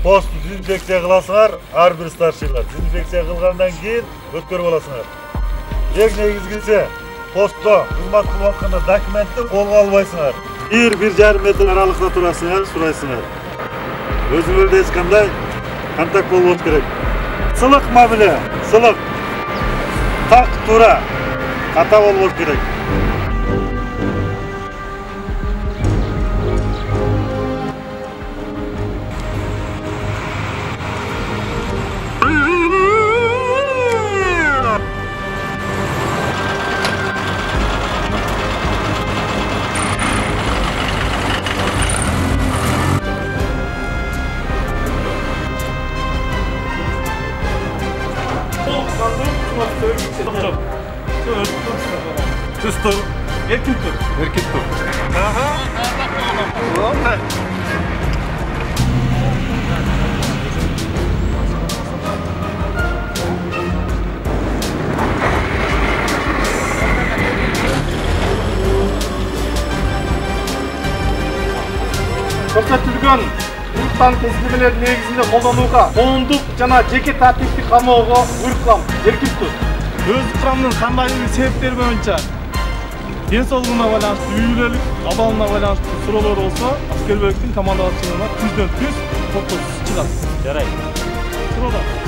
Post dezinfeksiya kılasınlar, har bir starşıylar. Dezinfeksiya kılgandan keyin ötkөрүп alasыңар. Eң негизгиси постто кызмат кылып атканда документти колго албайсыңар. 1-1,5 метр аралыкта турасыңар, сурайсыңар. Өзүңөрдө эч кандай контакт болбош керек. Сылык мамиле, сылык. Так тура, ката болбош керек. Düz tur. Erkin tur. Erkin tur. Aha. Oldu. Көрсөтүлгөн уртан тизмелер негизинде колдонууга, коомдук жана жеке тартиптик камоого буйрук кылам. Эркин тур. Өз курамдын кандай себептери боюнча ден соолугуна байланыштуу, үйлөлүк абалына байланыштуу суроолор болсо, аскер бөлүктүн командалык чыгымына түздөн-түз топтосуз чыгат. Жарайт. Суроо